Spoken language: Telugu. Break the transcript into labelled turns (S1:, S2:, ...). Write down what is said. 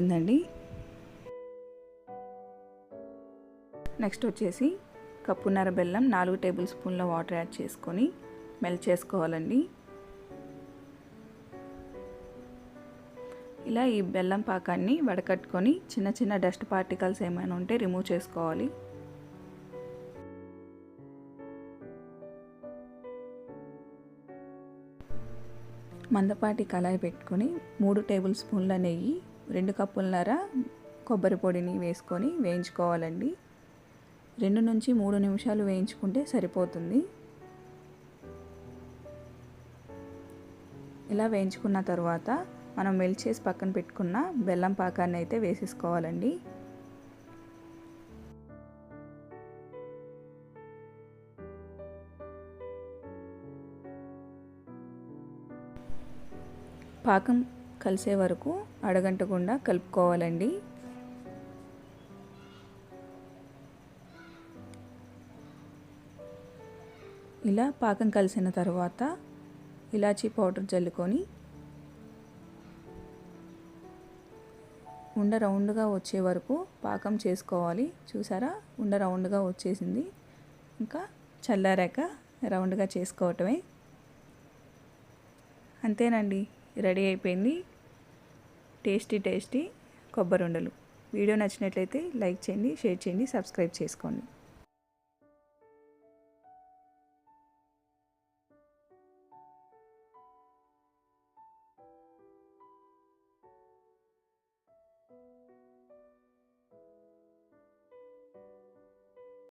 S1: ఉందండి. నెక్స్ట్ వచ్చేసి కప్పున్నర బెల్లం 4 టేబుల్ స్పూన్ల వాటర్ యాడ్ చేసుకొని మెల్ట్ చేసుకోవాలండి. ఇలా ఈ బెల్లం పాకాన్ని వడకట్టుకొని చిన్న చిన్న డస్ట్ పార్టికల్స్ ఏమైనా ఉంటే రిమూవ్ చేసుకోవాలి. మందపాటి కళాయి పెట్టుకొని 3 టేబుల్ స్పూన్ల నెయ్యి 2 కప్పులన్నర కొబ్బరి పొడిని వేసుకొని వేయించుకోవాలండి. 2 నుంచి 3 నిమిషాలు వేయించుకుంటే సరిపోతుంది. ఇలా వేయించుకున్న తర్వాత మనం మెల్ట్ చేసి పక్కన పెట్టుకున్న బెల్లం పాకాన్ని అయితే వేసేసుకోవాలండి. పాకం కలిసే వరకు అడగంటకుండా కలుపుకోవాలండి. ఇలా పాకం కలిసిన తర్వాత ఇలాచీ పౌడర్ జల్లుకొని ఉండ రౌండ్గా వచ్చే వరకు పాకం చేసుకోవాలి. చూసారా, ఉండ రౌండ్గా వచ్చేసింది. ఇంకా చల్లారాక రౌండ్గా చేసుకోవటమే. అంతేనండి, రెడీ అయిపోయింది టేస్టీ కొబ్బరి ఉండలు. వీడియో నచ్చినట్లయితే లైక్ చేయండి, షేర్ చేయండి, సబ్స్క్రైబ్ చేసుకోండి.